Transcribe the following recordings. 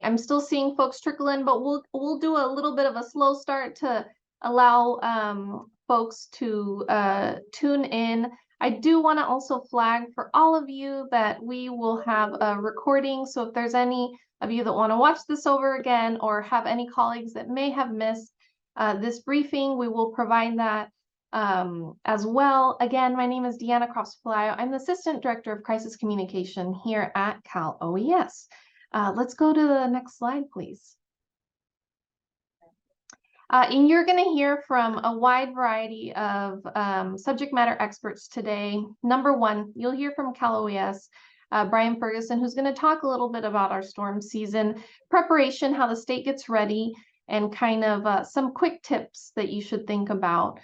I'm still seeing folks trickle in, but we'll do a little bit of a slow start to allow folks to tune in. I do want to also flag for all of you that we will have a recording. So if there's any of you that want to watch this over again or have any colleagues that may have missed this briefing, we will provide that as well. Again, my name is Deanna Cross-Palayo. I'm the Assistant Director of Crisis Communication here at Cal OES. Let's go to the next slide, please. And you're going to hear from a wide variety of subject matter experts today. Number one, you'll hear from Cal OES, Brian Ferguson, who's going to talk a little bit about our storm season preparation, how the state gets ready, and kind of some quick tips that you should think about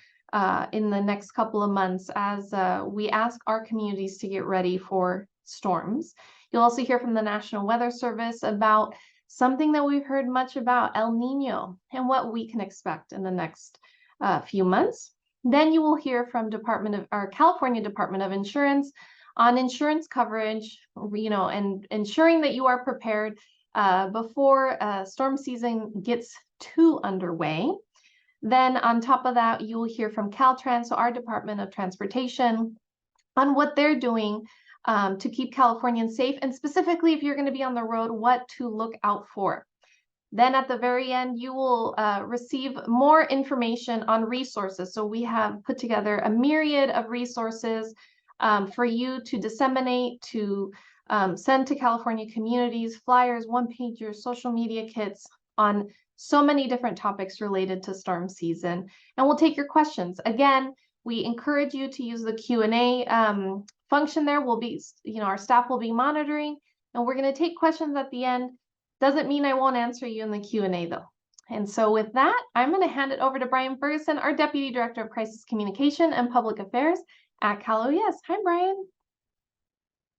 in the next couple of months as we ask our communities to get ready for storms. You'll also hear from the National Weather Service about something that we've heard much about, El Niño, and what we can expect in the next few months. Then you will hear from California Department of Insurance on insurance coverage, and ensuring that you are prepared before storm season gets too underway. Then on top of that, you will hear from Caltrans, so our Department of Transportation, on what they're doing to keep Californians safe, and specifically if you're going to be on the road, what to look out for. Then at the very end, you will receive more information on resources. So we have put together a myriad of resources for you to disseminate, to send to California communities, flyers, one-pagers, social media kits on so many different topics related to storm season. And we'll take your questions. Again, we encourage you to use the Q&A function there. Will be, our staff will be monitoring, and we're going to take questions at the end. Doesn't mean I won't answer you in the Q&A though. And so with that, I'm going to hand it over to Brian Ferguson, our Deputy Director of Crisis Communication and Public Affairs at Cal OES. Hi, Brian.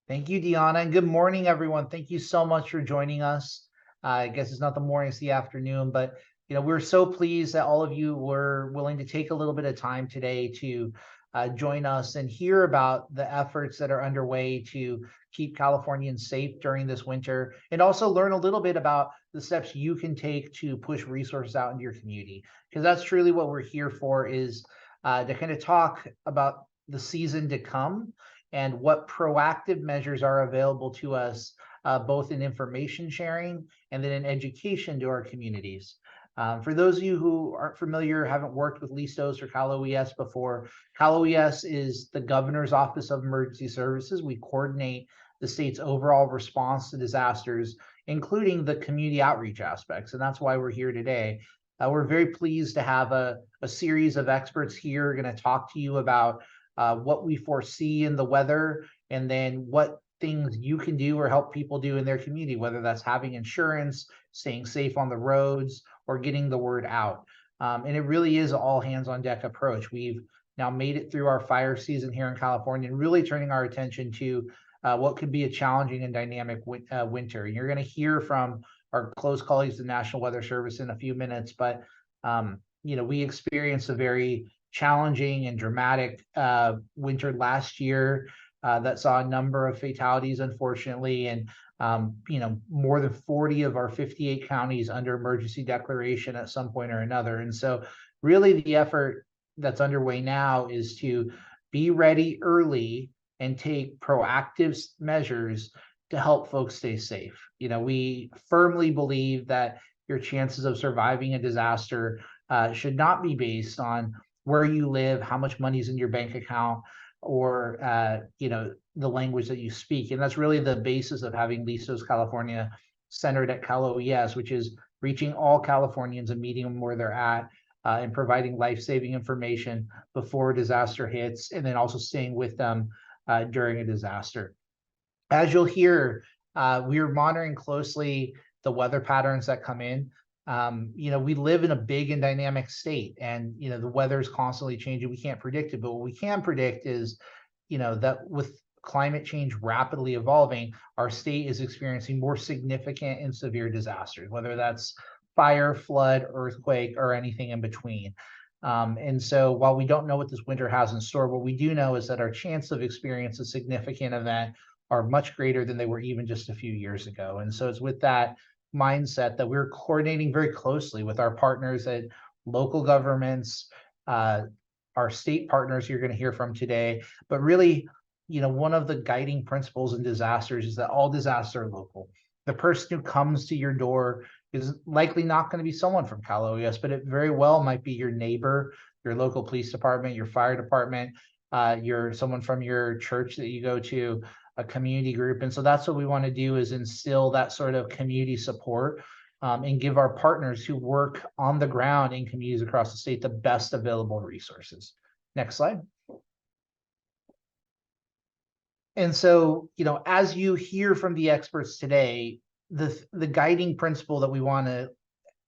Thank you, Deanna, and good morning, everyone. Thank you so much for joining us. I guess it's not the morning, it's the afternoon, but we're so pleased that all of you were willing to take a little bit of time today to join us and hear about the efforts that are underway to keep Californians safe during this winter, and also learn a little bit about the steps you can take to push resources out into your community, because that's truly what we're here for, is to kind of talk about the season to come and what proactive measures are available to us, both in information sharing and then in education to our communities. For those of you who aren't familiar, haven't worked with Listos or Cal OES before, Cal OES is the Governor's Office of Emergency Services. We coordinate the state's overall response to disasters, including the community outreach aspects, and that's why we're here today. We're very pleased to have a series of experts here going to talk to you about what we foresee in the weather, and then what things you can do or help people do in their community, whether that's having insurance, staying safe on the roads, or getting the word out. And it really is an all hands on deck approach. We've now made it through our fire season here in California and really turning our attention to what could be a challenging and dynamic winter. And you're going to hear from our close colleagues, the National Weather Service, in a few minutes, but we experienced a very challenging and dramatic winter last year that saw a number of fatalities, unfortunately, and more than 40 of our 58 counties under emergency declaration at some point or another. And so really the effort that's underway now is to be ready early and take proactive measures to help folks stay safe. We firmly believe that your chances of surviving a disaster should not be based on where you live, how much money is in your bank account, or the language that you speak. And that's really the basis of having Listos California centered at Cal OES, which is reaching all Californians and meeting them where they're at, and providing life-saving information before a disaster hits, and then also staying with them during a disaster. As you'll hear, we are monitoring closely the weather patterns that come in. We live in a big and dynamic state, and the weather is constantly changing. We can't predict it, but what we can predict is that with climate change rapidly evolving, our state is experiencing more significant and severe disasters, whether that's fire, flood, earthquake, or anything in between. And so while we don't know what this winter has in store, what we do know is that our chance of experiencing a significant event are much greater than they were even just a few years ago. And so it's with that mindset that we're coordinating very closely with our partners at local governments, our state partners you're going to hear from today. But really, one of the guiding principles in disasters is that all disasters are local. The person who comes to your door is likely not going to be someone from Cal OES, but it very well might be your neighbor, your local police department, your fire department, someone from your church that you go to, a community group. And so that's what we want to do, is instill that sort of community support, and give our partners who work on the ground in communities across the state the best available resources. Next slide. And so, as you hear from the experts today, the guiding principle that we want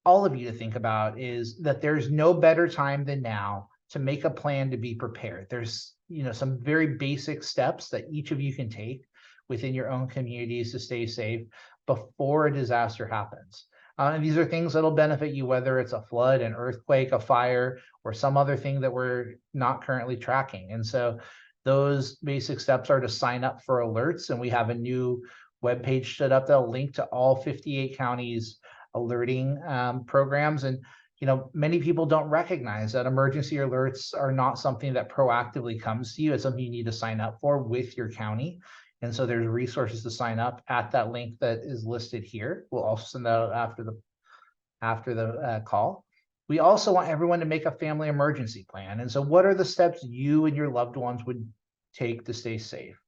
all of you to think about is that there's no better time than now to make a plan to be prepared. There's, some very basic steps that each of you can take within your own communities to stay safe before a disaster happens. And these are things that'll benefit you, whether it's a flood, an earthquake, a fire, or some other thing that we're not currently tracking. And so those basic steps are to sign up for alerts. And we have a new webpage set up that'll link to all 58 counties alerting programs. And many people don't recognize that emergency alerts are not something that proactively comes to you. It's something you need to sign up for with your county. And so there's resources to sign up at that link that is listed here. We'll also send that out after the call. We also want everyone to make a family emergency plan. And so what are the steps you and your loved ones would take to stay safe?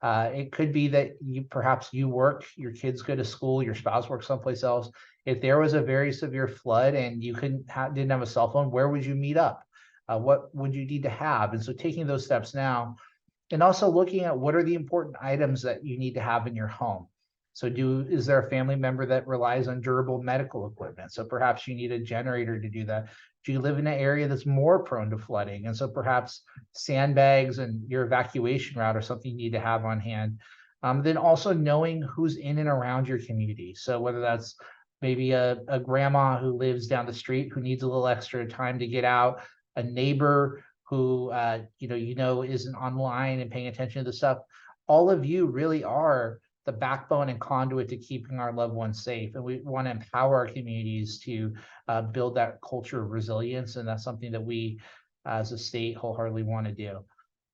It could be that perhaps you work, your kids go to school, your spouse works someplace else. If there was a very severe flood and you didn't have a cell phone, where would you meet up? What would you need to have? And so taking those steps now, and also looking at what are the important items that you need to have in your home. So is there a family member that relies on durable medical equipment? So perhaps you need a generator to do that. Do you live in an area that's more prone to flooding? And so perhaps sandbags and your evacuation route are something you need to have on hand. Then also knowing who's in and around your community. So whether that's maybe a grandma who lives down the street who needs a little extra time to get out, a neighbor who isn't online and paying attention to the stuff. All of you really are the backbone and conduit to keeping our loved ones safe. And we want to empower our communities to build that culture of resilience. And that's something that we as a state wholeheartedly want to do.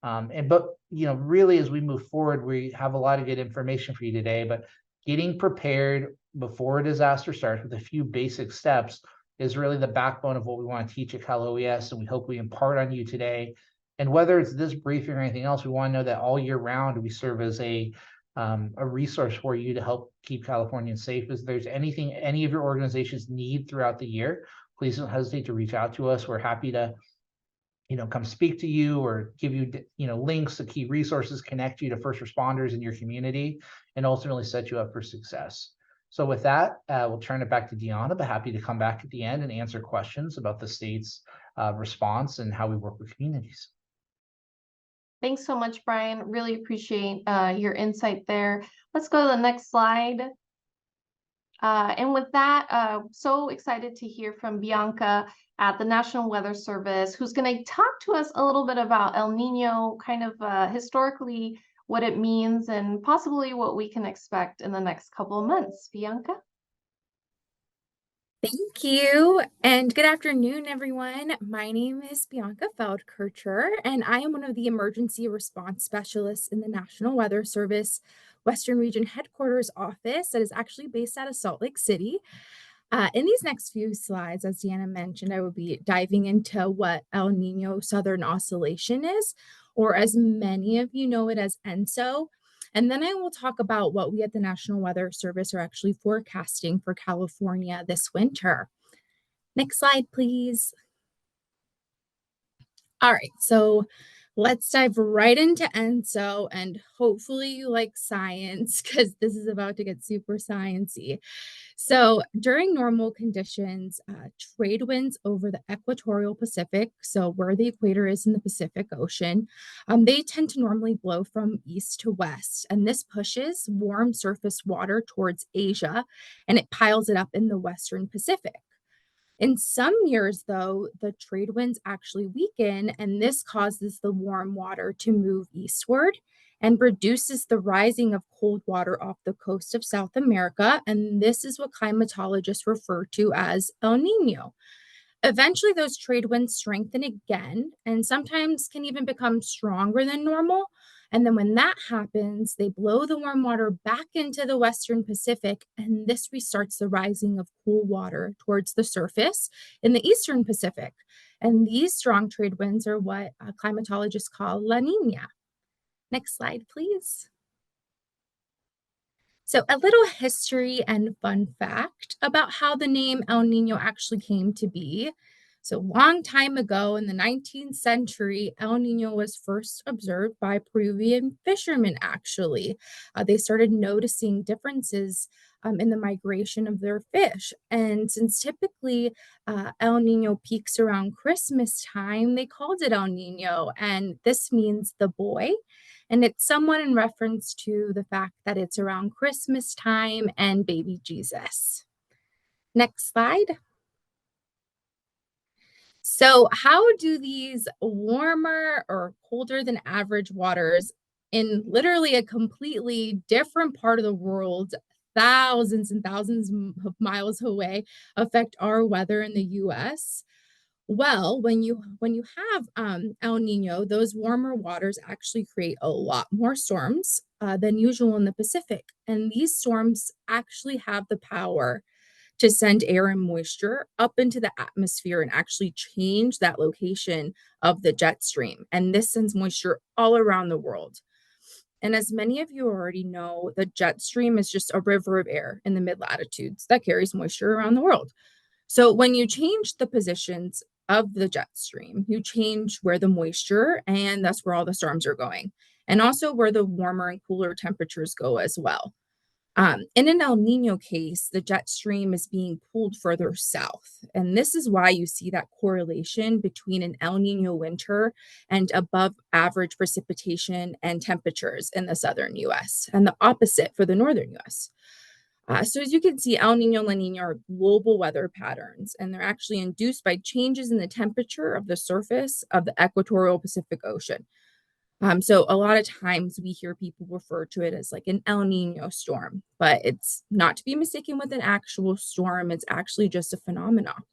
But really, as we move forward, we have a lot of good information for you today, but getting prepared before a disaster starts with a few basic steps is really the backbone of what we want to teach at Cal OES, and we hope we impart on you today. And whether it's this briefing or anything else, we want to know that all year round we serve as a resource for you to help keep Californians safe. If there's anything any of your organizations need throughout the year, please don't hesitate to reach out to us. We're happy to come speak to you or give you links to key resources, connect you to first responders in your community, and ultimately set you up for success. So with that, we'll turn it back to Deanna, but happy to come back at the end and answer questions about the state's response and how we work with communities. Thanks so much, Brian. Really appreciate your insight there. Let's go to the next slide. And with that, so excited to hear from Bianca at the National Weather Service, who's going to talk to us a little bit about El Nino, kind of historically what it means and possibly what we can expect in the next couple of months. Bianca? Thank you, and good afternoon, everyone. My name is Bianca Feldkircher, and I am one of the emergency response specialists in the National Weather Service Western Region Headquarters office that is actually based out of Salt Lake City. In these next few slides, as Deanna mentioned, I will be diving into what El Nino Southern Oscillation is, or as many of you know it as ENSO. And then I will talk about what we at the National Weather Service are actually forecasting for California this winter. Next slide, please. All right, so let's dive right into ENSO, and hopefully you like science because this is about to get super sciencey. So during normal conditions, trade winds over the equatorial Pacific, so where the equator is in the Pacific Ocean, they tend to normally blow from east to west, and this pushes warm surface water towards Asia, and it piles it up in the Western Pacific. In some years, though, the trade winds actually weaken, and this causes the warm water to move eastward. and reduces the rising of cold water off the coast of South America. And this is what climatologists refer to as El Nino. Eventually, those trade winds strengthen again and sometimes can even become stronger than normal. And then when that happens, they blow the warm water back into the Western Pacific, and this restarts the rising of cool water towards the surface in the Eastern Pacific. And these strong trade winds are what climatologists call La Nina. Next slide, please. So a little history and fun fact about how the name El Nino actually came to be. So long time ago in the 19th century, El Nino was first observed by Peruvian fishermen, actually. They started noticing differences in the migration of their fish. And since typically El Nino peaks around Christmas time, they called it El Nino. And this means the boy. And it's somewhat in reference to the fact that it's around Christmas time and baby Jesus. Next slide. So how do these warmer or colder than average waters in literally a completely different part of the world, thousands and thousands of miles away, affect our weather in the US? Well, when you have El Nino, those warmer waters actually create a lot more storms than usual in the Pacific. And these storms actually have the power to send air and moisture up into the atmosphere and actually change that location of the jet stream. And this sends moisture all around the world. And as many of you already know, the jet stream is just a river of air in the mid latitudes that carries moisture around the world. So when you change the positions of the jet stream, you change where the moisture and that's where all the storms are going, and also where the warmer and cooler temperatures go as well. In an El Nino case, the jet stream is being pulled further south. And this is why you see that correlation between an El Nino winter and above average precipitation and temperatures in the southern US, and the opposite for the northern US. So as you can see, El Nino and La Nina are global weather patterns, and they're actually induced by changes in the temperature of the surface of the equatorial Pacific Ocean. So a lot of times we hear people refer to it as like an El Nino storm, but it's not to be mistaken with an actual storm. It's actually just a phenomenon.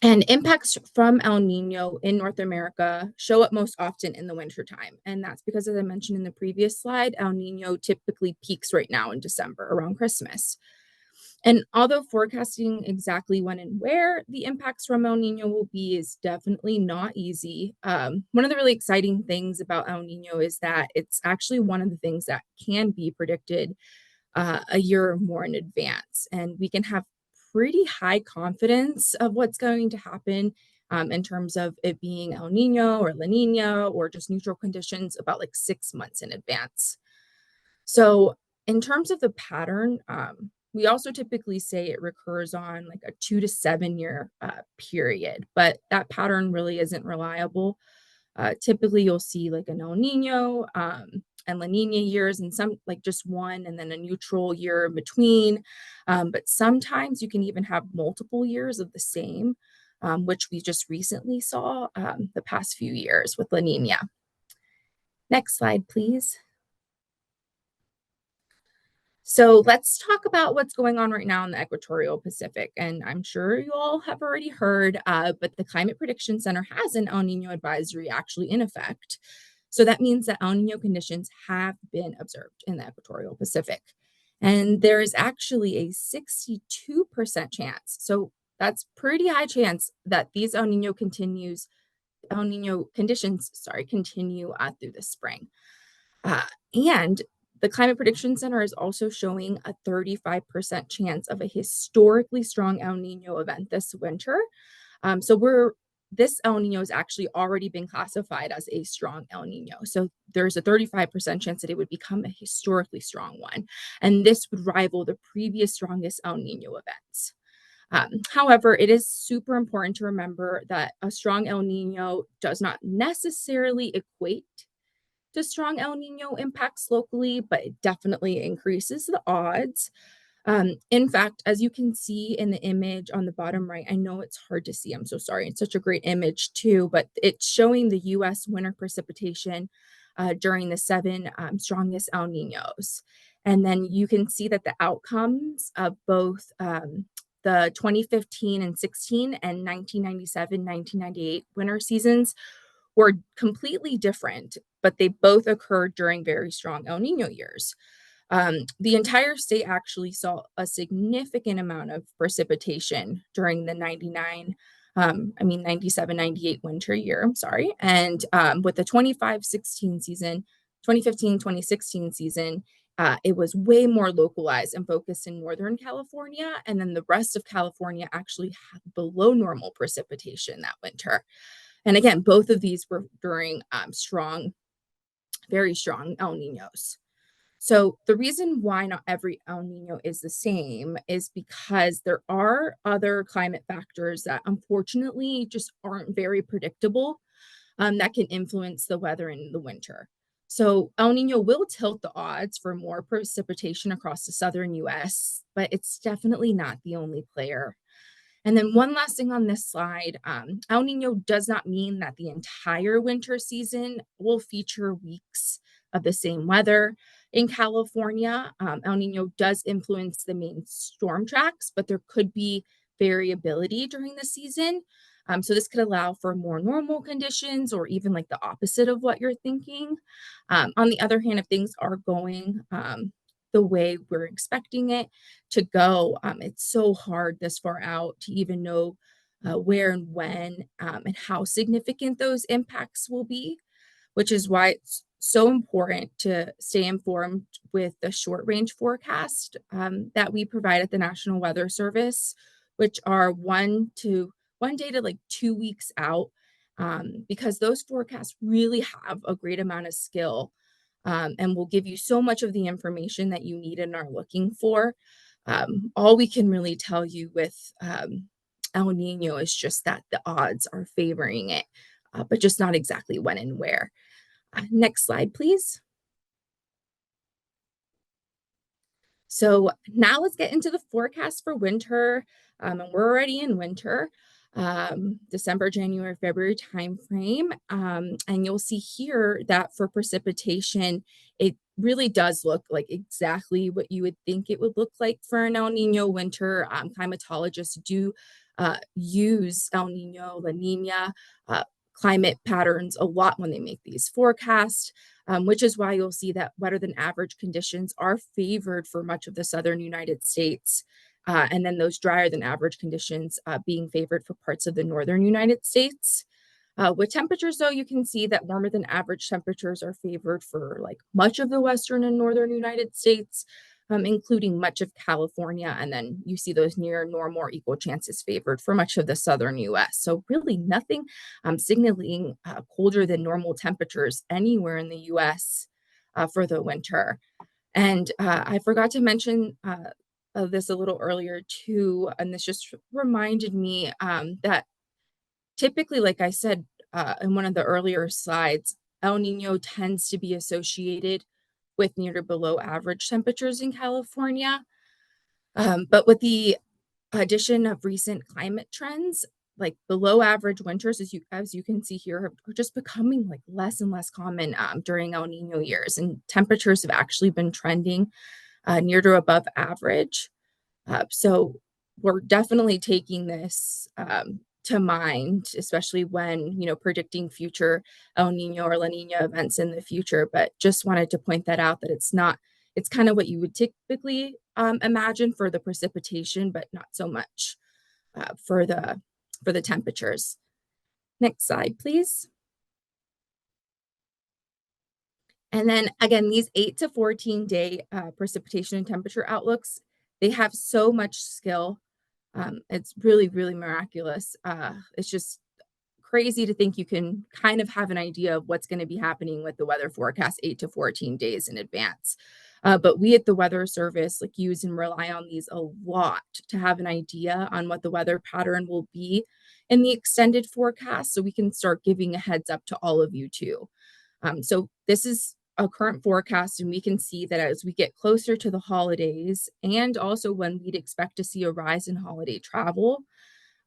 And impacts from El Nino in North America show up most often in the wintertime. And that's because, as I mentioned in the previous slide, El Nino typically peaks right now in December around Christmas. And although forecasting exactly when and where the impacts from El Nino will be is definitely not easy, one of the really exciting things about El Nino is that it's actually one of the things that can be predicted a year or more in advance. And we can have pretty high confidence of what's going to happen in terms of it being El Nino or La Nina or just neutral conditions about like 6 months in advance. So in terms of the pattern, we also typically say it recurs on like a 2 to 7 year period, but that pattern really isn't reliable. Typically, you'll see like an El Nino and La Nina years, and some like just one, and then a neutral year in between. But sometimes you can even have multiple years of the same, which we just recently saw the past few years with La Nina. Next slide, please. So let's talk about what's going on right now in the equatorial Pacific. And I'm sure you all have already heard, but the Climate Prediction Center has an El Nino advisory actually in effect. So that means that El Nino conditions have been observed in the equatorial Pacific. And there is actually a 62% chance. So that's pretty high chance that these El Nino conditions, continue through the spring. And the Climate Prediction Center is also showing a 35% chance of a historically strong El Nino event this winter. This El Nino has actually already been classified as a strong El Nino. So there's a 35% chance that it would become a historically strong one. And this would rival the previous strongest El Nino events. However, it is super important to remember that a strong El Nino does not necessarily equate to strong El Nino impacts locally, but it definitely increases the odds. In fact, as you can see in the image on the bottom right, I know it's hard to see, I'm so sorry, it's such a great image too, but it's showing the US winter precipitation during the 7 strongest El Niños. And then you can see that the outcomes of both the 2015 and 16 and 1997, 1998 winter seasons were completely different, but they both occurred during very strong El Nino years. The entire state actually saw a significant amount of precipitation during the 97, 98 winter year, I'm sorry. And with the 2015, 2016 season, it was way more localized and focused in Northern California. And then the rest of California actually had below normal precipitation that winter. And again, both of these were during very strong El Niños. So the reason why not every El Nino is the same is because there are other climate factors that unfortunately just aren't very predictable that can influence the weather in the winter. So El Nino will tilt the odds for more precipitation across the southern US, but it's definitely not the only player. And then one last thing on this slide, El Nino does not mean that the entire winter season will feature weeks of the same weather. In California, El Nino does influence the main storm tracks, but there could be variability during the season. So this could allow for more normal conditions or even like the opposite of what you're thinking. On the other hand, if things are going the way we're expecting it to go, it's so hard this far out to even know where and when and how significant those impacts will be, which is why it's so important to stay informed with the short range forecast that we provide at the National Weather Service, which are 1 day to like 2 weeks out, because those forecasts really have a great amount of skill and will give you so much of the information that you need and are looking for. All we can really tell you with El Nino is just that the odds are favoring it, but just not exactly when and where. Next slide, please. So now let's get into the forecast for winter. And we're already in winter, December, January, February timeframe. And you'll see here that for precipitation, it really does look like exactly what you would think it would look like for an El Nino winter. Climatologists do use El Nino, La Nina, climate patterns a lot when they make these forecasts, which is why you'll see that wetter than average conditions are favored for much of the southern United States. And then those drier than average conditions being favored for parts of the northern United States. With temperatures, though, you can see that warmer than average temperatures are favored for like much of the western and northern United States, including much of California. And then you see those near normal or equal chances favored for much of the southern US. So really nothing signaling colder than normal temperatures anywhere in the US for the winter. And I forgot to mention this a little earlier too, and this just reminded me that typically, like I said in one of the earlier slides, El Nino tends to be associated with near to below average temperatures in California. But with the addition of recent climate trends, like below average winters, as you can see here, are just becoming like less and less common during El Nino years. And temperatures have actually been trending near to above average. So we're definitely taking this to mind, especially when, predicting future El Nino or La Nina events in the future. But just wanted to point that out, that it's kind of what you would typically imagine for the precipitation, but not so much for the temperatures. Next slide, please. And then again, these 8 to 14 day precipitation and temperature outlooks, they have so much skill. It's really, really miraculous. It's just crazy to think you can kind of have an idea of what's going to be happening with the weather forecast 8 to 14 days in advance. But we at the Weather Service use and rely on these a lot to have an idea on what the weather pattern will be in the extended forecast, so we can start giving a heads up to all of you too. So this is a current forecast, and we can see that as we get closer to the holidays, and also when we'd expect to see a rise in holiday travel,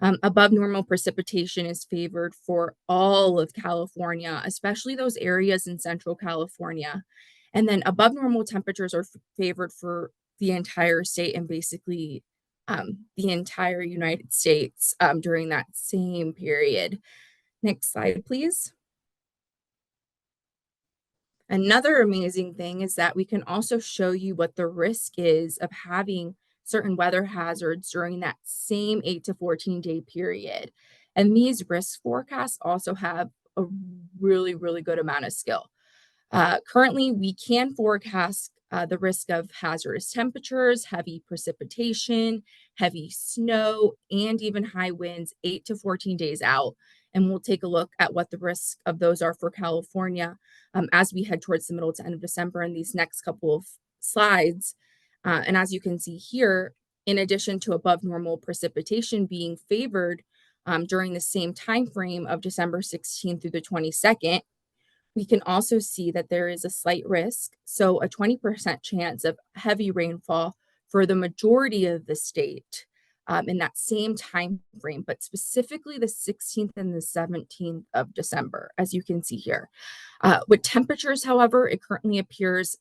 Above normal precipitation is favored for all of California, especially those areas in Central California. And then above normal temperatures are favored for the entire state and basically the entire United States during that same period. Next slide, please. Another amazing thing is that we can also show you what the risk is of having certain weather hazards during that same 8 to 14 day period. And these risk forecasts also have a really, really good amount of skill. Currently, we can forecast the risk of hazardous temperatures, heavy precipitation, heavy snow, and even high winds 8 to 14 days out. And we'll take a look at what the risks of those are for California as we head towards the middle to end of December in these next couple of slides. And as you can see here, in addition to above normal precipitation being favored during the same time frame of December 16th through the 22nd, we can also see that there is a slight risk, so a 20% chance of heavy rainfall for the majority of the state in that same time frame, but specifically the 16th and the 17th of December, as you can see here. With temperatures, however, it currently appears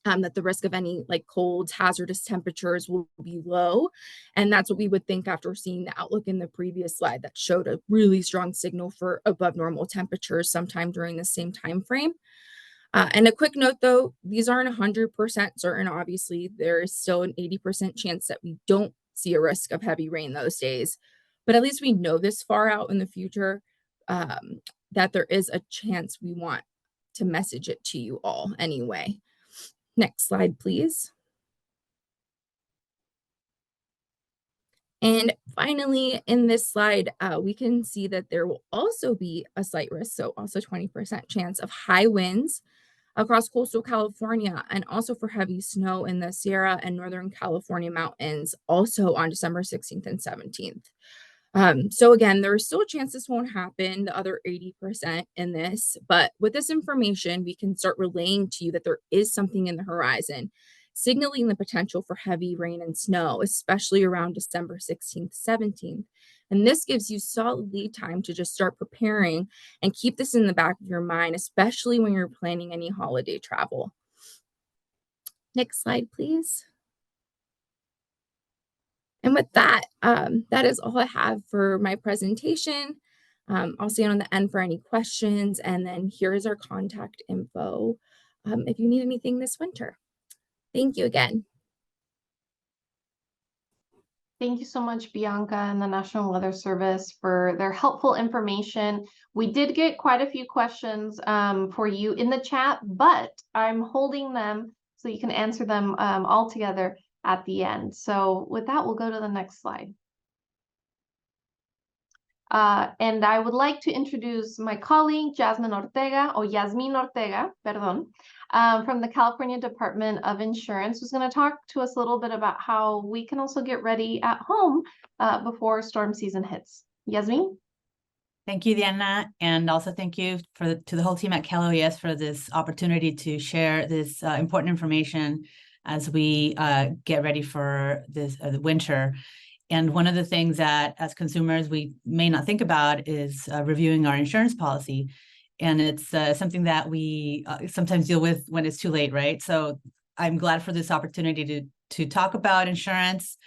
that the risk of any like cold, hazardous temperatures will be low. And that's what we would think after seeing the outlook in the previous slide that showed a really strong signal for above normal temperatures sometime during the same time frame. And a quick note, though, these aren't 100% certain. Obviously, there is still an 80% chance that we don't see a risk of heavy rain those days. But at least we know this far out in the future that there is a chance. We want to message it to you all anyway. Next slide, please. And finally, in this slide, we can see that there will also be a slight risk, so also 20% chance of high winds across coastal California and also for heavy snow in the Sierra and Northern California mountains, also on December 16th and 17th. So again, there is still a chance this won't happen, the other 80% in this, but with this information, we can start relaying to you that there is something in the horizon, signaling the potential for heavy rain and snow, especially around December 16th, 17th. And this gives you solid lead time to just start preparing and keep this in the back of your mind, especially when you're planning any holiday travel. Next slide, please. And with that, that is all I have for my presentation. I'll see you on the end for any questions. And then here's our contact info if you need anything this winter. Thank you again. Thank you so much, Bianca and the National Weather Service for their helpful information. We did get quite a few questions for you in the chat, but I'm holding them so you can answer them all together at the end. So with that, we'll go to the next slide. And I would like to introduce my colleague, Yasmin Ortega, perdón, from the California Department of Insurance, who's going to talk to us a little bit about how we can also get ready at home before storm season hits. Yasmin? Thank you, Diana, and also thank you to the whole team at Cal OES for this opportunity to share this important information as we get ready for this the winter. And one of the things that as consumers we may not think about is reviewing our insurance policy. And it's something that we sometimes deal with when it's too late, right? So I'm glad for this opportunity to talk about insurance.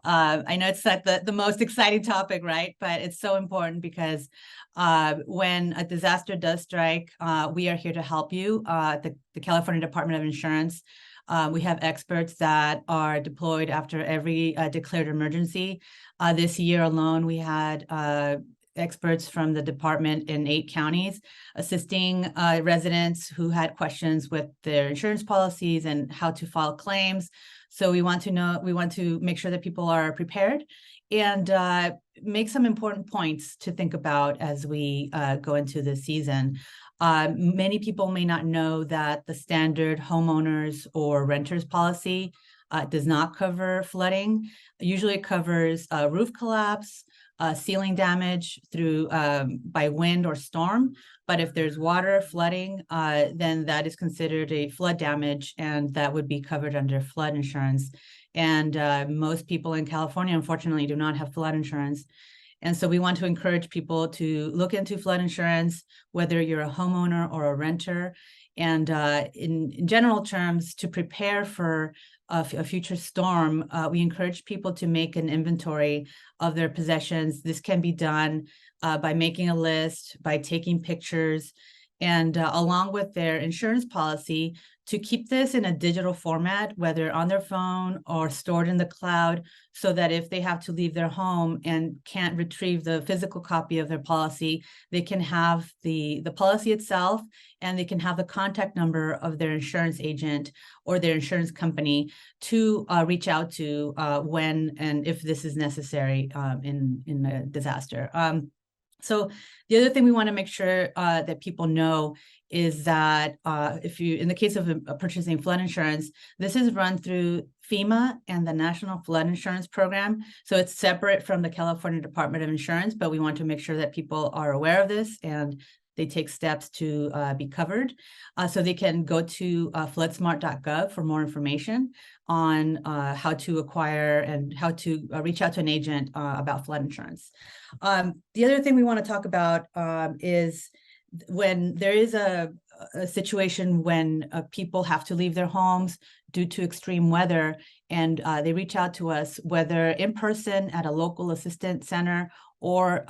I know it's not the most exciting topic, right? But it's so important because when a disaster does strike, we are here to help you. The California Department of Insurance, we have experts that are deployed after every declared emergency. This year alone, we had experts from the department in 8 counties assisting residents who had questions with their insurance policies and how to file claims. So we want to make sure that people are prepared and make some important points to think about as we go into the season. Many people may not know that the standard homeowners or renters policy does not cover flooding. Usually it covers roof collapse, ceiling damage through by wind or storm. But if there's water flooding, then that is considered a flood damage, and that would be covered under flood insurance. And most people in California, unfortunately, do not have flood insurance. And so we want to encourage people to look into flood insurance, whether you're a homeowner or a renter. And in general terms, to prepare for a future storm, we encourage people to make an inventory of their possessions. This can be done by making a list, by taking pictures, and along with their insurance policy, to keep this in a digital format, whether on their phone or stored in the cloud, so that if they have to leave their home and can't retrieve the physical copy of their policy, they can have the policy itself, and they can have the contact number of their insurance agent or their insurance company to reach out to when and if this is necessary in a disaster. So the other thing we want to make sure that people know is that if you, in the case of purchasing flood insurance, this is run through FEMA and the National Flood Insurance Program. So it's separate from the California Department of Insurance, but we want to make sure that people are aware of this and they take steps to be covered. So they can go to floodsmart.gov for more information on how to acquire and how to reach out to an agent about flood insurance. The other thing we want to talk about is when there is a situation when people have to leave their homes due to extreme weather, and they reach out to us, whether in person at a local assistance center or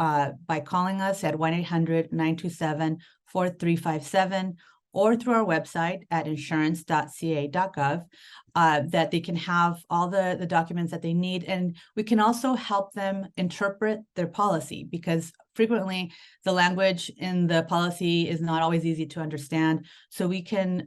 by calling us at 1-800-927-4357, or through our website at insurance.ca.gov, that they can have all the documents that they need. And we can also help them interpret their policy, because frequently the language in the policy is not always easy to understand. So we can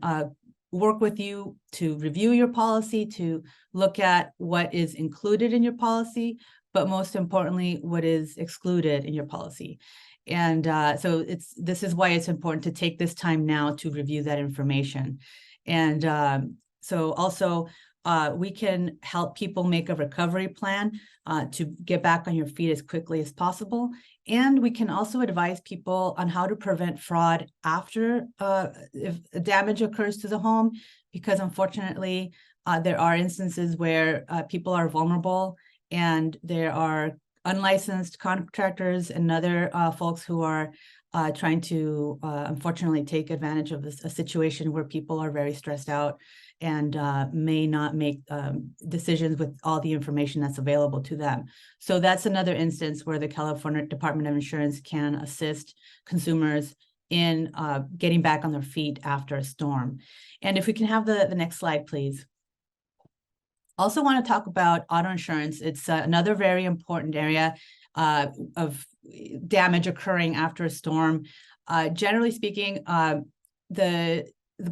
work with you to review your policy, to look at what is included in your policy, but most importantly, what is excluded in your policy. And so this is why it's important to take this time now to review that information. And so also we can help people make a recovery plan to get back on your feet as quickly as possible. And we can also advise people on how to prevent fraud after if damage occurs to the home, because unfortunately there are instances where people are vulnerable, and there are unlicensed contractors and other folks who are trying to unfortunately take advantage of a situation where people are very stressed out and may not make decisions with all the information that's available to them. So that's another instance where the California Department of Insurance can assist consumers in getting back on their feet after a storm. And if we can have the next slide, please. Also want to talk about auto insurance. It's another very important area of damage occurring after a storm. Generally speaking, the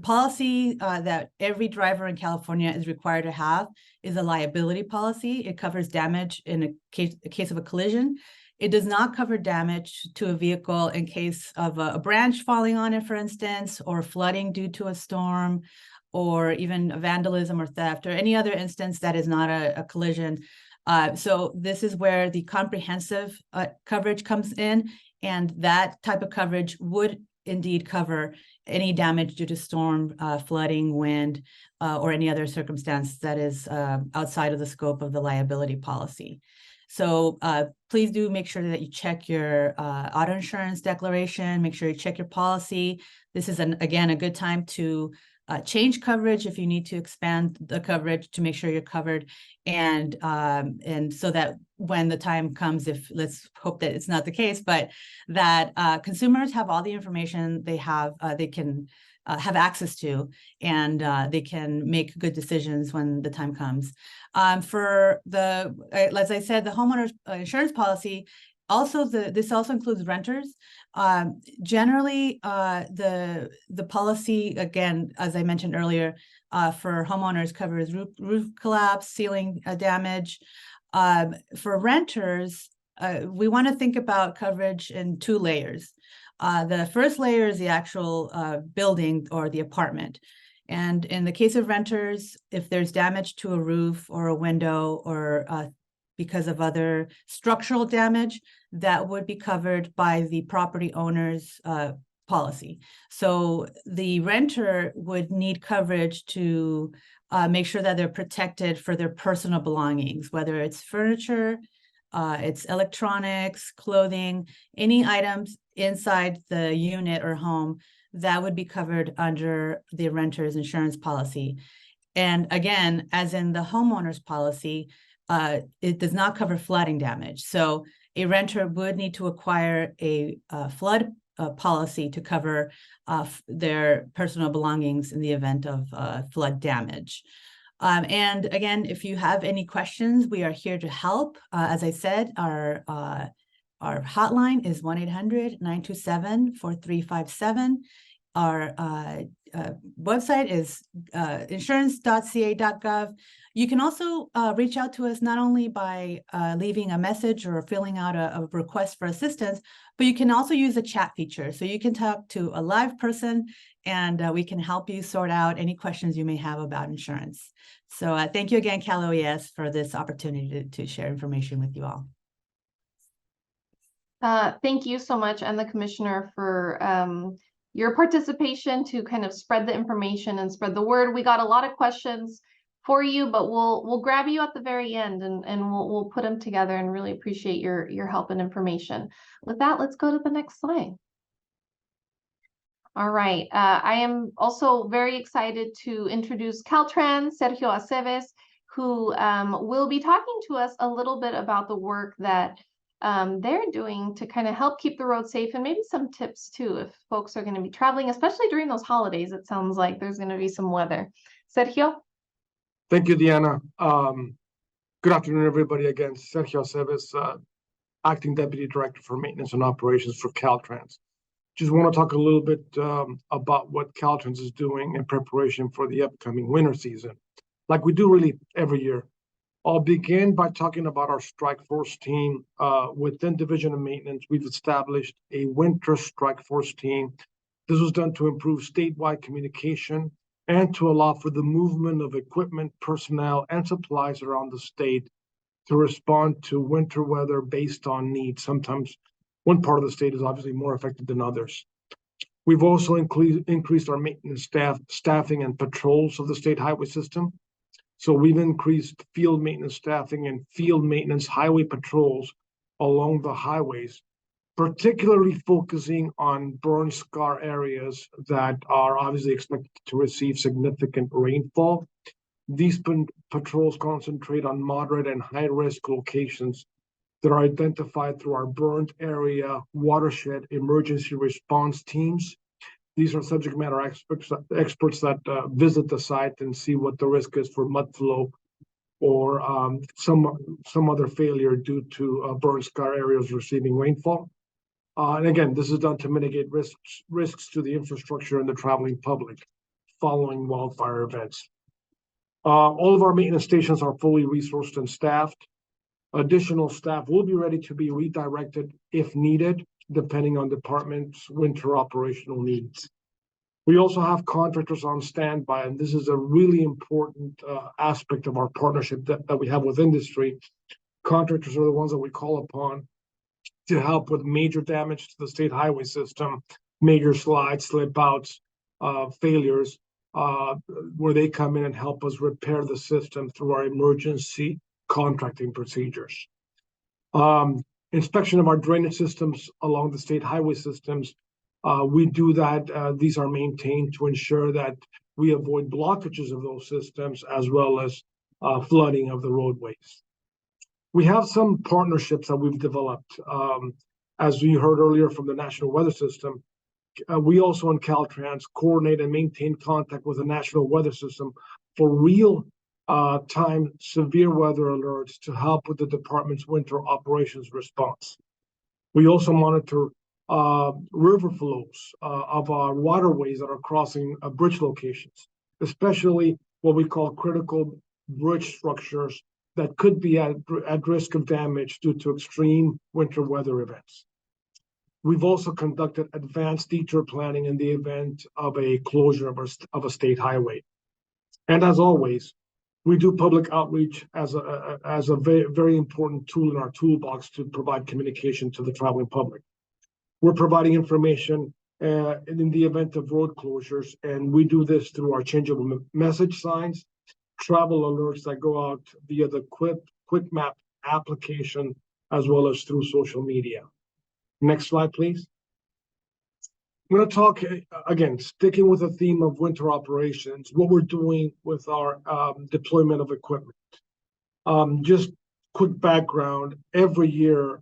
policy that every driver in California is required to have is a liability policy. It covers damage in a case of a collision. It does not cover damage to a vehicle in case of a branch falling on it, for instance, or flooding due to a storm, or even vandalism or theft, or any other instance that is not a collision. So this is where the comprehensive coverage comes in, and that type of coverage would indeed cover any damage due to storm, flooding, wind, or any other circumstance that is outside of the scope of the liability policy. So please do make sure that you check your auto insurance declaration, make sure you check your policy. This is, again, a good time to change coverage if you need to expand the coverage to make sure you're covered, and so that when the time comes, if let's hope that it's not the case, but that consumers have all the information they have, they can have access to, and they can make good decisions when the time comes. For the, as I said, the homeowner's insurance policy, also this also includes renters. Generally, the policy, again, as I mentioned earlier, for homeowners covers roof collapse, ceiling damage. For renters, we want to think about coverage in 2 layers. The first layer is the actual building or the apartment. And in the case of renters, if there's damage to a roof or a window, or because of other structural damage, that would be covered by the property owner's policy. So the renter would need coverage to make sure that they're protected for their personal belongings, whether it's furniture, it's electronics, clothing, any items inside the unit or home that would be covered under the renter's insurance policy. And again, as in the homeowner's policy, it does not cover flooding damage. So a renter would need to acquire a flood policy to cover their personal belongings in the event of flood damage. And again, if you have any questions, we are here to help. As I said, our hotline is 1-800-927-4357. Our website is insurance.ca.gov. You can also reach out to us not only by leaving a message or filling out a request for assistance, but you can also use the chat feature. So you can talk to a live person and we can help you sort out any questions you may have about insurance. So thank you again, Cal OES, for this opportunity to share information with you all. Thank you so much, and the Commissioner, for your participation to kind of spread the information and spread the word. We got a lot of questions for you, but we'll grab you at the very end and we'll put them together, and really appreciate your help and information. With that, let's go to the next slide. All right, I am also very excited to introduce Caltrans, Sergio Aceves, who will be talking to us a little bit about the work that they're doing to kind of help keep the road safe, and maybe some tips too if folks are going to be traveling, especially during those holidays. It sounds like there's going to be some weather. Sergio? Thank you, Diana. Good afternoon, everybody. Again, Sergio Aceves, Acting Deputy Director for Maintenance and Operations for Caltrans. Just want to talk a little bit about what Caltrans is doing in preparation for the upcoming winter season, like we do really every year. I'll begin by talking about our strike force team. Within Division of Maintenance, we've established a winter strike force team. This was done to improve statewide communication and to allow for the movement of equipment, personnel, and supplies around the state to respond to winter weather based on needs. Sometimes one part of the state is obviously more affected than others. We've also increased our maintenance staffing and patrols of the state highway system. So we've increased field maintenance staffing and field maintenance highway patrols along the highways, particularly focusing on burn scar areas that are obviously expected to receive significant rainfall. These patrols concentrate on moderate and high-risk locations that are identified through our burned area watershed emergency response teams. These are subject matter experts that visit the site and see what the risk is for mud flow or some other failure due to burn scar areas receiving rainfall. And again, this is done to mitigate risks to the infrastructure and the traveling public following wildfire events. All of our maintenance stations are fully resourced and staffed. Additional staff will be ready to be redirected if needed, depending on department's winter operational needs. We also have contractors on standby, and this is a really important aspect of our partnership that we have with industry. Contractors are the ones that we call upon to help with major damage to the state highway system, major slides, slip outs, failures, where they come in and help us repair the system through our emergency contracting procedures. Inspection of our drainage systems along the state highway systems. We do that. These are maintained to ensure that we avoid blockages of those systems as well as flooding of the roadways. We have some partnerships that we've developed. As we heard earlier from the National Weather System, we also in Caltrans coordinate and maintain contact with the National Weather System for real time severe weather alerts to help with the department's winter operations response. We also monitor river flows of our waterways that are crossing bridge locations, especially what we call critical bridge structures that could be at risk of damage due to extreme winter weather events. We've also conducted advanced detour planning in the event of a closure of a state highway. And as always, we do public outreach as a very, very important tool in our toolbox to provide communication to the traveling public. We're providing information in the event of road closures, and we do this through our changeable message signs, travel alerts that go out via the Quick Map application as well as through social media. Next slide, please. I'm going to talk, again, sticking with the theme of winter operations, what we're doing with our deployment of equipment. Just quick background, every year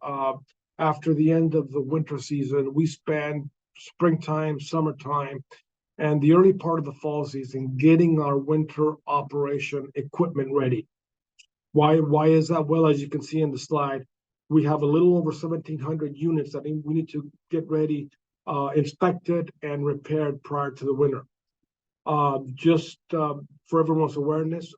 after the end of the winter season, we spend springtime, summertime, and the early part of the fall season getting our winter operation equipment ready. Why is that? Well, as you can see in the slide, we have a little over 1,700 units that we need to get ready, inspected and repaired prior to the winter. Just for everyone's awareness,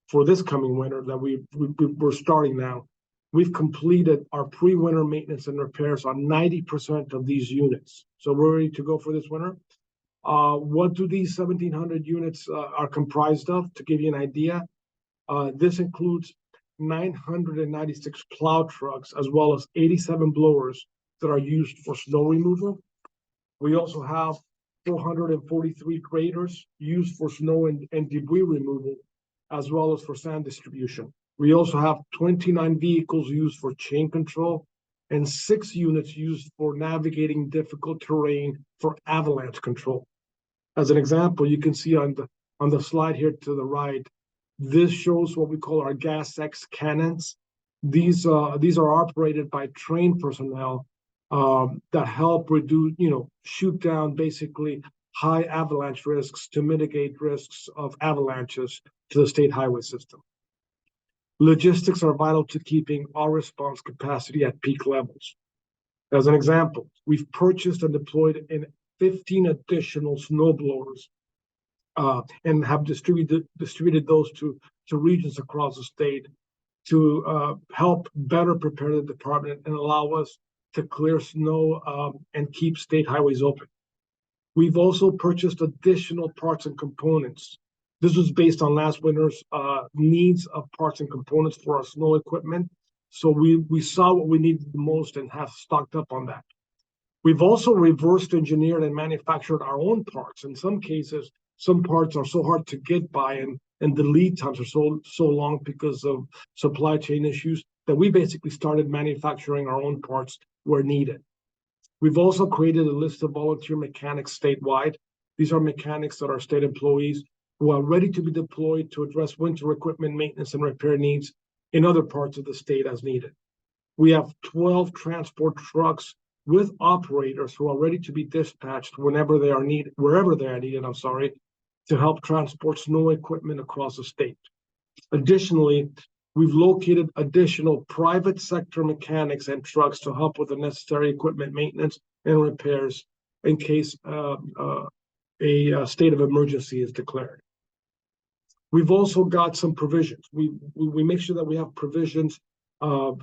for this coming winter that we're starting now, we've completed our pre-winter maintenance and repairs on 90% of these units. So we're ready to go for this winter. What do these 1,700 units are comprised of? To give you an idea, this includes 996 plow trucks, as well as 87 blowers that are used for snow removal. We also have 443 graders used for snow and debris removal, as well as for sand distribution. We also have 29 vehicles used for chain control and 6 units used for navigating difficult terrain for avalanche control. As an example, you can see on the slide here to the right, this shows what we call our gas X cannons. These are operated by trained personnel that help reduce, shoot down basically high avalanche risks to mitigate risks of avalanches to the state highway system. Logistics are vital to keeping our response capacity at peak levels. As an example, we've purchased and deployed in 15 additional snow blowers and have distributed those to regions across the state to help better prepare the department and allow us to clear snow and keep state highways open. We've also purchased additional parts and components. This was based on last winter's needs of parts and components for our snow equipment. So we saw what we needed the most and have stocked up on that. We've also reversed engineered and manufactured our own parts. In some cases, some parts are so hard to get by and the lead times are so long because of supply chain issues that we basically started manufacturing our own parts where needed. We've also created a list of volunteer mechanics statewide. These are mechanics that are state employees who are ready to be deployed to address winter equipment maintenance and repair needs in other parts of the state as needed. We have 12 transport trucks with operators who are ready to be dispatched wherever they are needed, to help transport snow equipment across the state. Additionally, we've located additional private sector mechanics and trucks to help with the necessary equipment maintenance and repairs in case a state of emergency is declared. We've also got some provisions. We make sure that we have provisions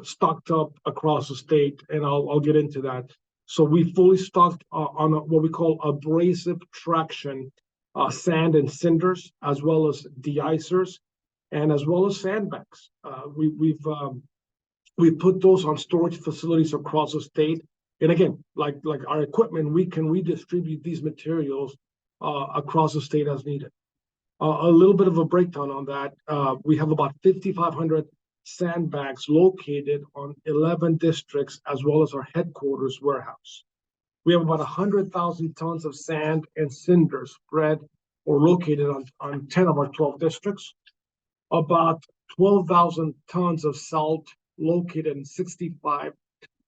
stocked up across the state, and I'll get into that. So we fully stocked on what we call abrasive traction sand and cinders, as well as de-icers, and as well as sandbags. We've put those on storage facilities across the state. And again, like our equipment, we can redistribute these materials across the state as needed. A little bit of a breakdown on that. We have about 5,500 sandbags located on 11 districts, as well as our headquarters warehouse. We have about 100,000 tons of sand and cinders spread or located on 10 of our 12 districts. About 12,000 tons of salt located in 65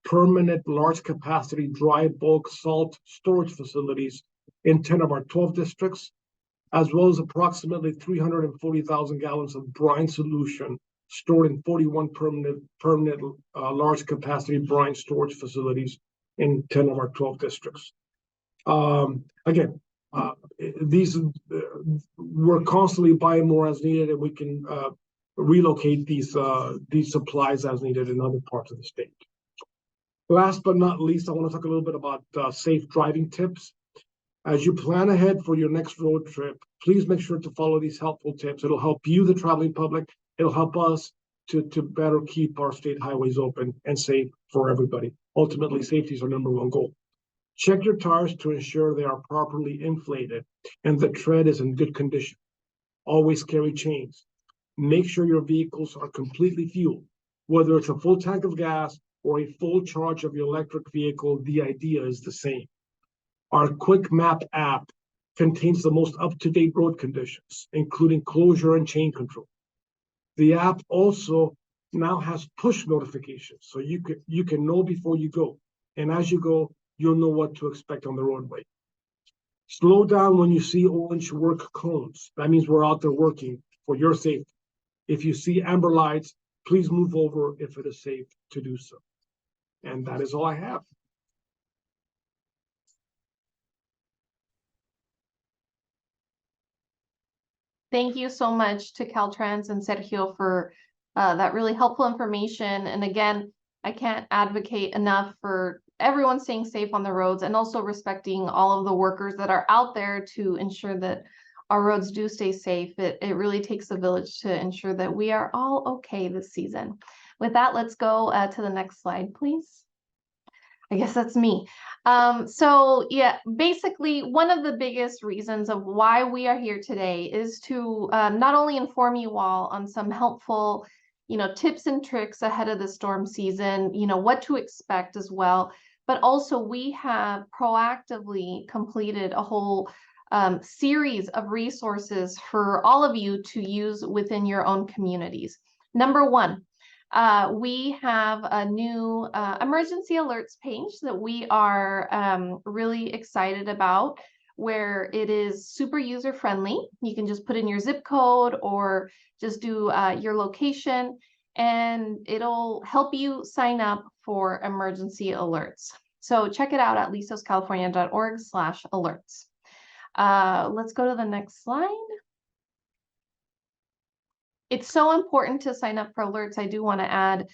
permanent large capacity dry bulk salt storage facilities in 10 of our 12 districts, as well as approximately 340,000 gallons of brine solution stored in 41 permanent large capacity brine storage facilities in 10 of our 12 districts. Again, we're constantly buying more as needed, and we can relocate these supplies as needed in other parts of the state. Last but not least, I want to talk a little bit about safe driving tips. As you plan ahead for your next road trip, please make sure to follow these helpful tips. It'll help you, the traveling public. It'll help us to better keep our state highways open and safe for everybody. Ultimately, safety is our #1 goal. Check your tires to ensure they are properly inflated and the tread is in good condition. Always carry chains. Make sure your vehicles are completely fueled. Whether it's a full tank of gas or a full charge of your electric vehicle, the idea is the same. Our Quick Map app contains the most up-to-date road conditions, including closure and chain control. The app also now has push notifications, so you can know before you go. And as you go, you'll know what to expect on the roadway. Slow down when you see orange work cones. That means we're out there working for your safety. If you see amber lights, please move over if it is safe to do so. And that is all I have. Thank you so much to Caltrans and Sergio for that really helpful information. And again, I can't advocate enough for everyone staying safe on the roads and also respecting all of the workers that are out there to ensure that our roads do stay safe. It really takes a village to ensure that we are all okay this season. With that, let's go to the next slide, please. I guess that's me. So yeah, basically one of the biggest reasons of why we are here today is to not only inform you all on some helpful, tips and tricks ahead of the storm season, what to expect as well, but also we have proactively completed a whole series of resources for all of you to use within your own communities. Number one, we have a new emergency alerts page that we are really excited about, where it is super user friendly. You can just put in your zip code or just do your location, and it'll help you sign up for emergency alerts. So check it out at listoscalifornia.org/alerts. Let's go to the next slide. It's so important to sign up for alerts, I do want to add,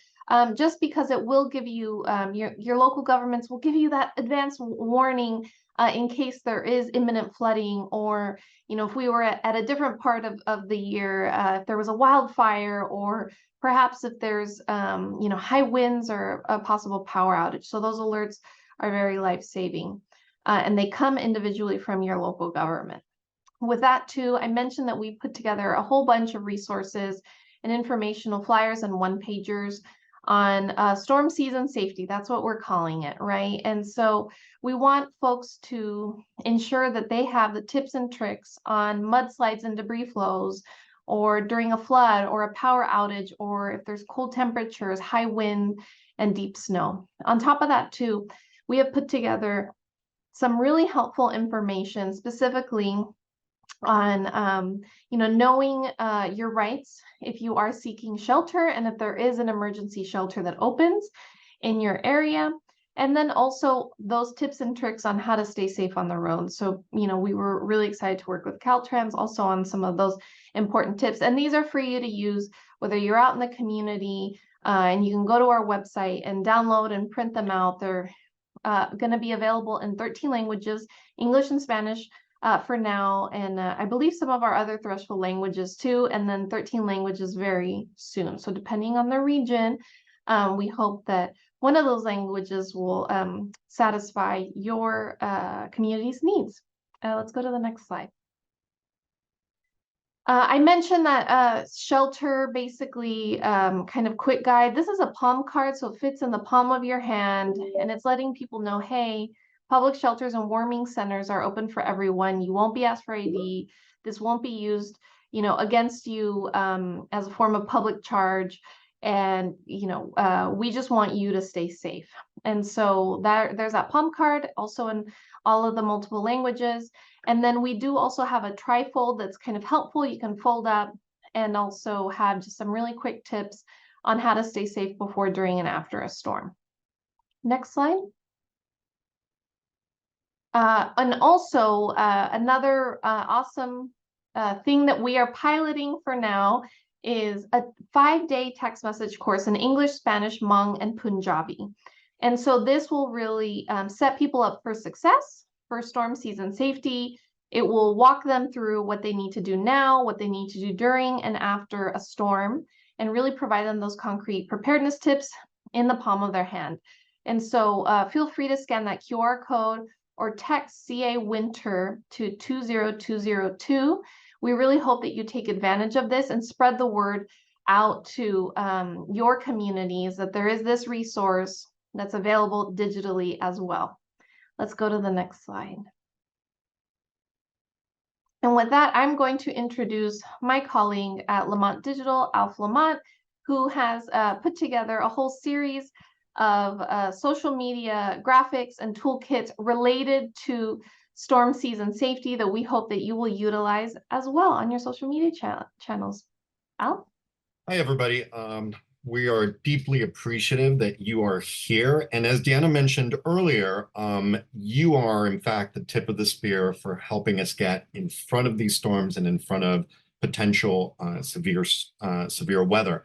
just because it will give you, your local governments will give you that advance warning in case there is imminent flooding, or, if we were at a different part of the year, if there was a wildfire, or perhaps if there's, high winds or a possible power outage. So those alerts are very life-saving, and they come individually from your local government. With that too, I mentioned that we put together a whole bunch of resources and informational flyers and one-pagers on storm season safety. That's what we're calling it, right? And so we want folks to ensure that they have the tips and tricks on mudslides and debris flows, or during a flood or a power outage, or if there's cold temperatures, high wind, and deep snow. On top of that too, we have put together some really helpful information specifically on knowing your rights if you are seeking shelter, and if there is an emergency shelter that opens in your area, and then also those tips and tricks on how to stay safe on the road. So we were really excited to work with Caltrans also on some of those important tips, and these are for you to use whether you're out in the community, and you can go to our website and download and print them out. They're going to be available in 13 languages, English and Spanish for now, and I believe some of our other threshold languages too, and then 13 languages very soon. So depending on the region, we hope that one of those languages will satisfy your community's needs. Let's go to the next slide. I mentioned that shelter, basically kind of quick guide. This is a palm card, so it fits in the palm of your hand, and it's letting people know, hey, public shelters and warming centers are open for everyone. You won't be asked for ID. This won't be used, against you as a form of public charge. And, we just want you to stay safe. And so there's that palm card, also in all of the multiple languages. And then we do also have a trifold that's kind of helpful. You can fold up and also have just some really quick tips on how to stay safe before, during, and after a storm. Next slide. And also another awesome thing that we are piloting for now is a 5-day text message course in English, Spanish, Hmong, and Punjabi. And so this will really set people up for success for storm season safety. It will walk them through what they need to do now, what they need to do during and after a storm, and really provide them those concrete preparedness tips in the palm of their hand. And so feel free to scan that QR code or text CA Winter to 20202. We really hope that you take advantage of this and spread the word out to your communities that there is this resource that's available digitally as well. Let's go to the next slide. And with that, I'm going to introduce my colleague at Lamont Digital, Alf Lamont, who has put together a whole series of social media graphics and toolkits related to storm season safety that we hope that you will utilize as well on your social media channels. Al? Hi, everybody. We are deeply appreciative that you are here. And as Deanna mentioned earlier, you are, in fact, the tip of the spear for helping us get in front of these storms and in front of potential severe weather.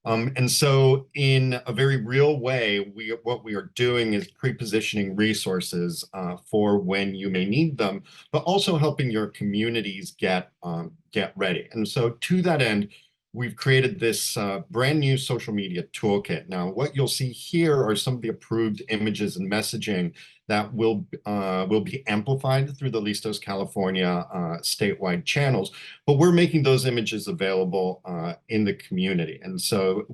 And so in a very real way, what we are doing is pre-positioning resources for when you may need them, but also helping your communities get ready. And so to that end, we've created this brand new social media toolkit. Now, what you'll see here are some of the approved images and messaging that will be amplified through the Listos California statewide channels, but we're making those images available in the community. And so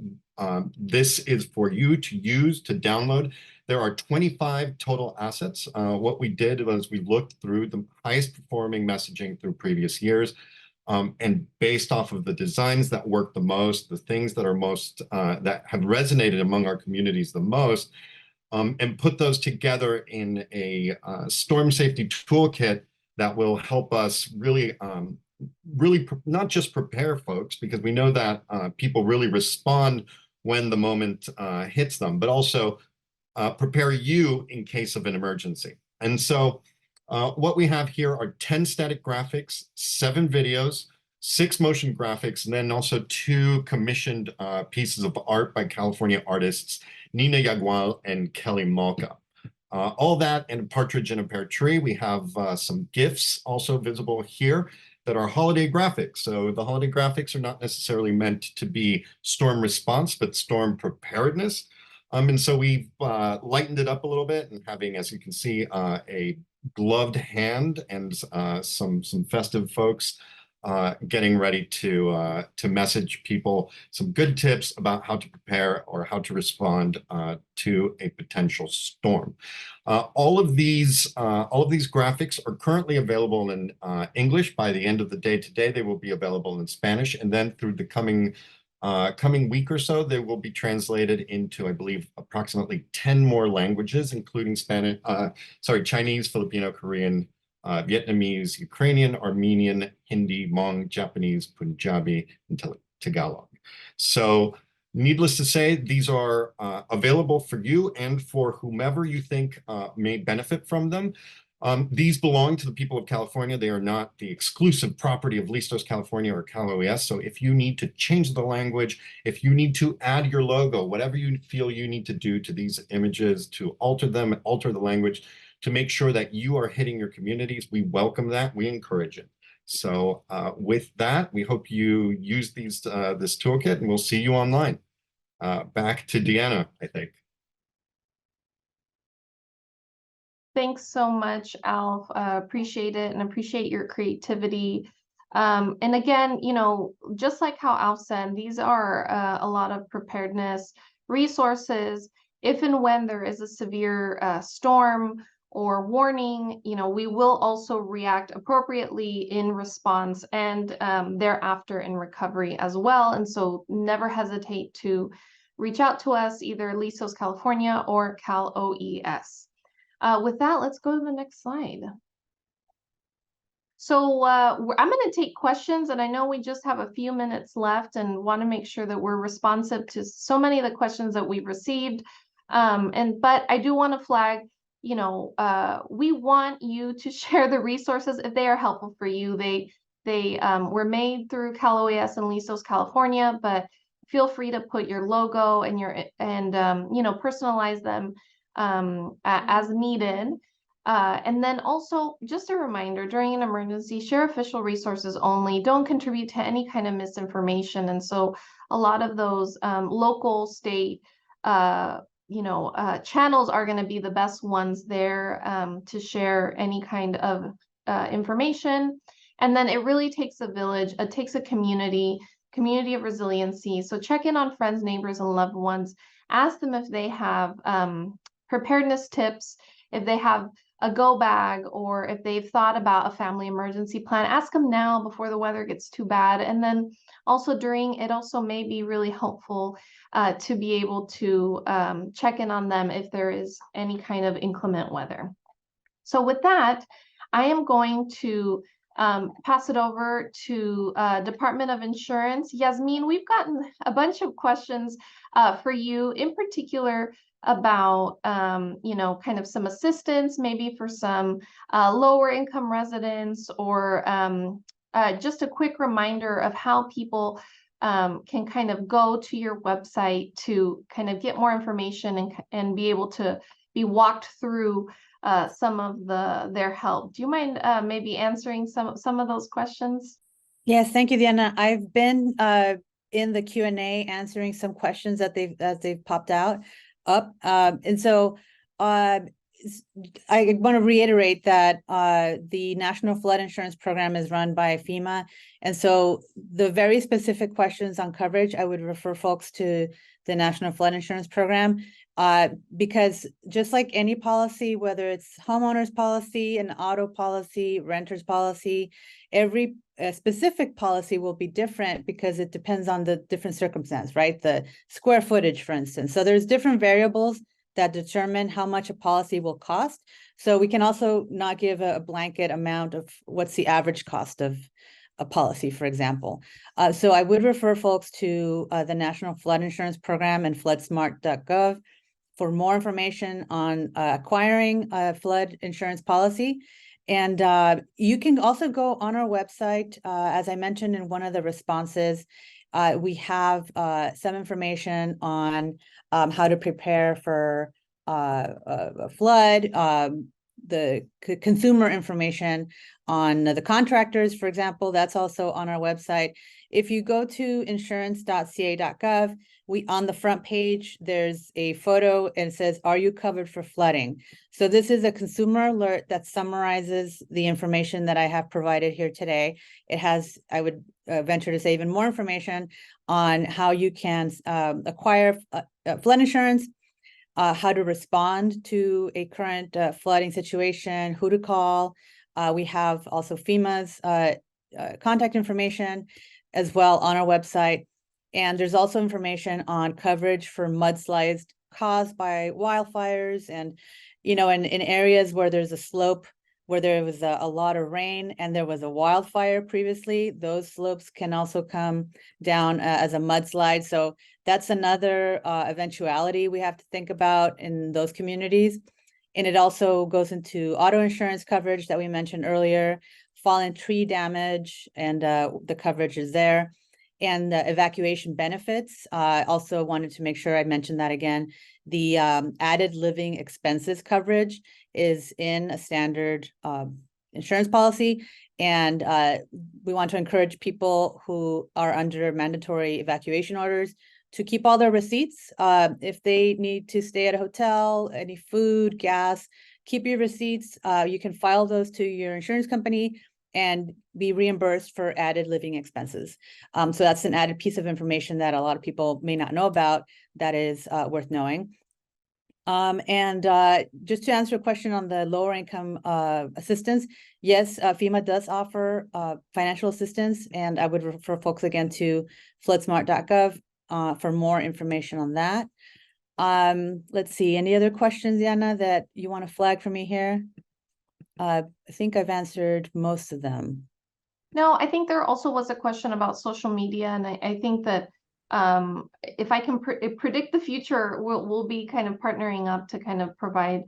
this is for you to use, to download. There are 25 total assets. What we did was we looked through the highest performing messaging through previous years. And based off of the designs that work the most, the things that are most, that have resonated among our communities the most, and put those together in a storm safety toolkit that will help us really, not just prepare folks, because we know that people really respond when the moment hits them, but also prepare you in case of an emergency. And so what we have here are 10 static graphics, 7 videos, 6 motion graphics, and then also 2 commissioned pieces of art by California artists, Niño and Kelly Malka. All that and a partridge in a pear tree. We have some GIFs also visible here that are holiday graphics. So the holiday graphics are not necessarily meant to be storm response, but storm preparedness. And so we've lightened it up a little bit and having, as you can see, a gloved hand and some festive folks getting ready to message people some good tips about how to prepare or how to respond to a potential storm. All of these graphics are currently available in English. By the end of the day today, they will be available in Spanish, and then through the coming week or so, they will be translated into, I believe, approximately 10 more languages, including Chinese, Filipino, Korean, Vietnamese, Ukrainian, Armenian, Hindi, Hmong, Japanese, Punjabi, and Tagalog. So needless to say, these are available for you and for whomever you think may benefit from them. These belong to the people of California. They are not the exclusive property of Listos California or Cal OES. So if you need to change the language, if you need to add your logo, whatever you feel you need to do to these images to alter them, alter the language, to make sure that you are hitting your communities, we welcome that, we encourage it. So with that, we hope you use this toolkit, and we'll see you online. Back to Deanna, I think. Thanks so much, Alf. Appreciate it and appreciate your creativity. And again, you know, just like how Alf said, these are a lot of preparedness resources. If and when there is a severe storm or warning, you know, we will also react appropriately in response and thereafter in recovery as well. And so never hesitate to reach out to us, either Listos California or Cal OES. With that, let's go to the next slide. So I'm going to take questions, and I know we just have a few minutes left and want to make sure that we're responsive to so many of the questions that we've received. But I do want to flag, you know, we want you to share the resources if they are helpful for you. They were made through Cal OES and Listos California, but feel free to put your logo and you know, personalize them as needed. And then also just a reminder, during an emergency, share official resources only. Don't contribute to any kind of misinformation. And so a lot of those local, state, you know, channels are going to be the best ones there to share any kind of information. And then it really takes a village, it takes a community community of resiliency. So check in on friends, neighbors, and loved ones. Ask them if they have preparedness tips, if they have a go bag, or if they've thought about a family emergency plan. Ask them now before the weather gets too bad. And then also during, it also may be really helpful to be able to check in on them if there is any kind of inclement weather. So with that, I am going to pass it over to Department of Insurance. Yasmin, we've gotten a bunch of questions for you, in particular about, you know, kind of some assistance, maybe for some lower income residents, or just a quick reminder of how people can kind of go to your website to kind of get more information and be able to be walked through some of their help. Do you mind maybe answering some of those questions? Yes, thank you, Diana. I've been in the Q&A answering some questions that they've popped up. And so I want to reiterate that the National Flood Insurance Program is run by FEMA. And so the very specific questions on coverage, I would refer folks to the National Flood Insurance Program, because just like any policy, whether it's homeowners policy, an auto policy, renter's policy, every specific policy will be different because it depends on the different circumstance, right? The square footage, for instance. So there's different variables that determine how much a policy will cost. So we can also not give a blanket amount of what's the average cost of a policy, for example. So I would refer folks to the National Flood Insurance Program and floodsmart.gov for more information on acquiring a flood insurance policy. And you can also go on our website. As I mentioned in one of the responses, we have some information on how to prepare for a flood, the consumer information on the contractors, for example, that's also on our website. If you go to insurance.ca.gov, on the front page, there's a photo and it says, "Are you covered for flooding?" So this is a consumer alert that summarizes the information that I have provided here today. It has, I would venture to say, even more information on how you can acquire flood insurance, how to respond to a current flooding situation, who to call. We have also FEMA's contact information as well on our website. And there's also information on coverage for mudslides caused by wildfires. And, you know, in areas where there's a slope, where there was a lot of rain and there was a wildfire previously, those slopes can also come down as a mudslide. So that's another eventuality we have to think about in those communities. And it also goes into auto insurance coverage that we mentioned earlier, fallen tree damage, and the coverage is there. And the evacuation benefits, also wanted to make sure I mentioned that again. The added living expenses coverage is in a standard insurance policy. And we want to encourage people who are under mandatory evacuation orders to keep all their receipts. If they need to stay at a hotel, any food, gas, keep your receipts. You can file those to your insurance company and be reimbursed for added living expenses. So that's an added piece of information that a lot of people may not know about that is worth knowing. Just to answer a question on the lower income assistance, yes, FEMA does offer financial assistance, and I would refer folks again to floodsmart.gov for more information on that. Let's see, any other questions, Diana, that you want to flag for me here? I think I've answered most of them. No, I think there also was a question about social media, and I think that if I can predict the future, we'll be kind of partnering up to kind of provide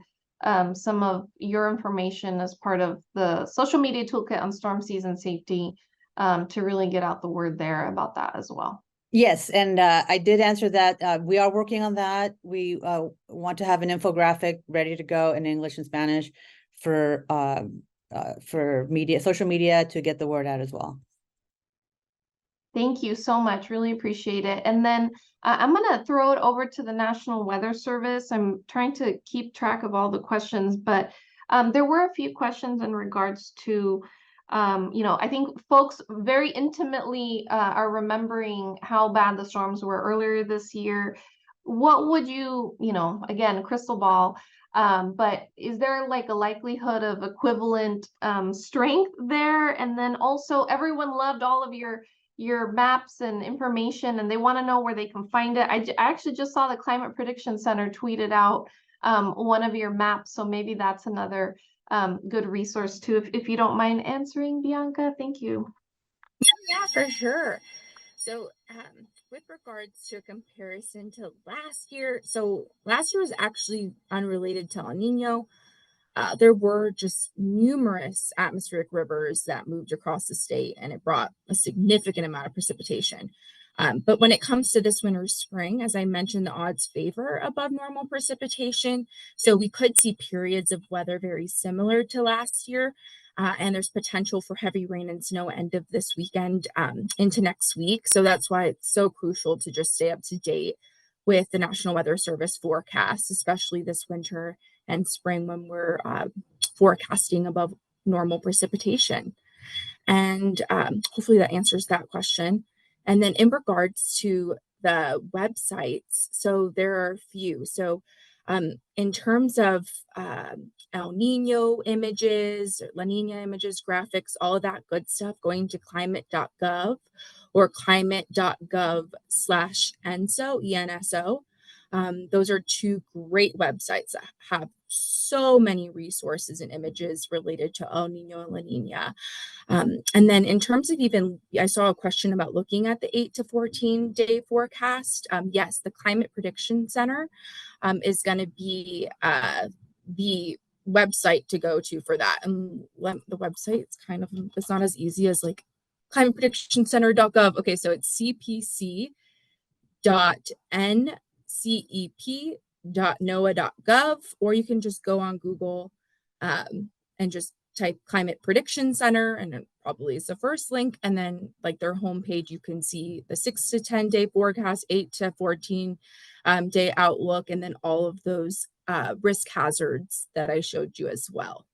some of your information as part of the social media toolkit on storm season safety, to really get out the word there about that as well. Yes, and I did answer that. We are working on that. We want to have an infographic ready to go in English and Spanish for media, social media, to get the word out as well. Thank you so much. Really appreciate it. And then I'm going to throw it over to the National Weather Service. I'm trying to keep track of all the questions, but there were a few questions in regards to I think folks very intimately are remembering how bad the storms were earlier this year. What would you, again, crystal ball, but is there like a likelihood of equivalent strength there? And then also everyone loved all of your maps and information, and they want to know where they can find it. I actually just saw the Climate Prediction Center tweeted out one of your maps, so maybe that's another good resource too, if you don't mind answering, Bianca. Thank you. Yeah, for sure. So with regards to a comparison to last year, so last year was actually unrelated to El Nino. There were just numerous atmospheric rivers that moved across the state, and it brought a significant amount of precipitation. But when it comes to this winter spring, as I mentioned, the odds favor above normal precipitation. So we could see periods of weather very similar to last year. And there's potential for heavy rain and snow end of this weekend into next week. So that's why it's so crucial to just stay up to date with the National Weather Service forecast, especially this winter and spring when we're forecasting above normal precipitation. And hopefully that answers that question. And then in regards to the websites, so there are a few. So in terms of El Nino images, La Nina images, graphics, all of that good stuff, going to climate.gov or climate.gov/ENSO, ENSO. Those are two great websites that have so many resources and images related to El Nino and La Nina. And then in terms of I saw a question about looking at the 8 to 14 day forecast. Yes, the Climate Prediction Center is going to be the website to go to for that. And the website, it's not as easy as like climatepredictioncenter.gov. Okay, so it's cpc.ncep.noaa.gov, or you can just go on Google and just type Climate Prediction Center, and it probably is the first link. And then like their homepage, you can see the 6 to 10 day forecast, 8 to 14 day outlook, and then all of those risk hazards that I showed you as well.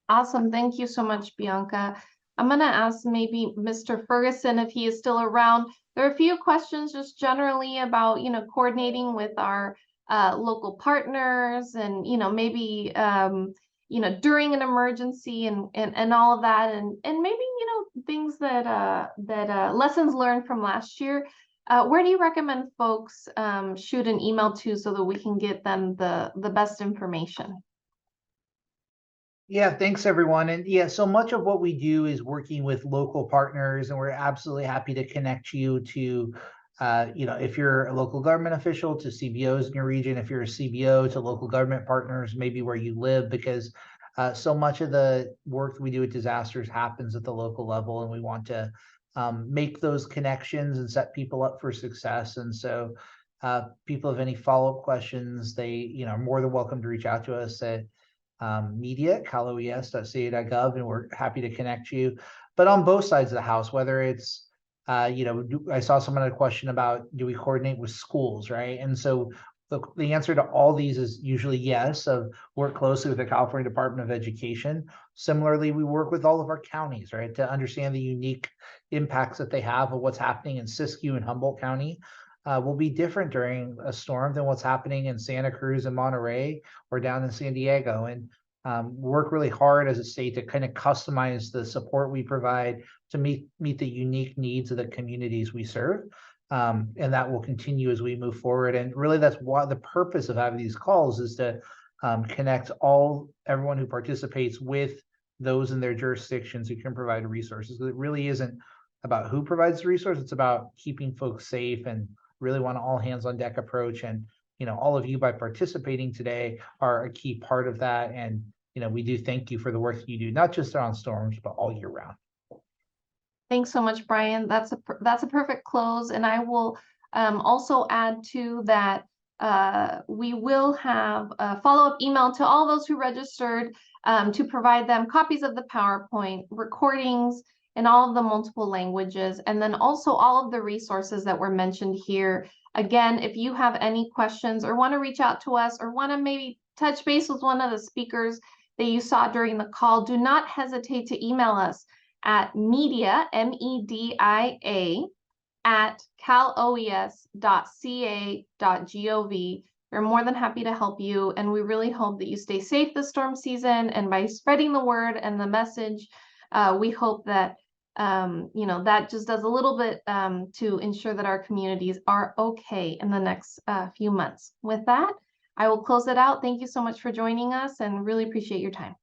Awesome. Thank you so much, Bianca. I'm going to ask maybe Mr. Ferguson if he is still around. There are a few questions just generally about, coordinating with our local partners and, maybe, during an emergency and all of that. And maybe, things that lessons learned from last year. Where do you recommend folks shoot an email to so that we can get them the best information? Yeah, thanks everyone. And yeah, so much of what we do is working with local partners, and we're absolutely happy to connect you to, if you're a local government official, to CBOs in your region, if you're a CBO, to local government partners, maybe where you live, because so much of the work we do with disasters happens at the local level, and we want to make those connections and set people up for success. And so people have any follow-up questions, they are more than welcome to reach out to us at media@caloes.ca.gov, and we're happy to connect you. But on both sides of the house, whether it's I saw someone had a question about, do we coordinate with schools, right? And so the answer to all these is usually yes. So work closely with the California Department of Education. Similarly, we work with all of our counties, right, to understand the unique impacts that they have of what's happening in Siskiyou and Humboldt County. Will be different during a storm than what's happening in Santa Cruz and Monterey or down in San Diego. And work really hard as a state to kind of customize the support we provide to meet the unique needs of the communities we serve. And that will continue as we move forward. And really that's why the purpose of having these calls is to connect everyone who participates with those in their jurisdictions who can provide resources. It really isn't about who provides the resource, it's about keeping folks safe, and really want an all hands on deck approach. And all of you, by participating today, are a key part of that. And we do thank you for the work you do, not just on storms, but all year round. Thanks so much, Brian. That's a perfect close. And I will also add to that we will have a follow-up email to all those who registered to provide them copies of the PowerPoint, recordings, in all of the multiple languages, and then also all of the resources that were mentioned here. Again, if you have any questions or want to reach out to us or want to maybe touch base with one of the speakers, that you saw during the call, do not hesitate to email us at media, MEDIA, at caloes.ca.gov. We're more than happy to help you, and we really hope that you stay safe this storm season. And by spreading the word and the message, we hope that that just does a little bit to ensure that our communities are okay in the next few months. With that, I will close it out. Thank you so much for joining us, and really appreciate your time.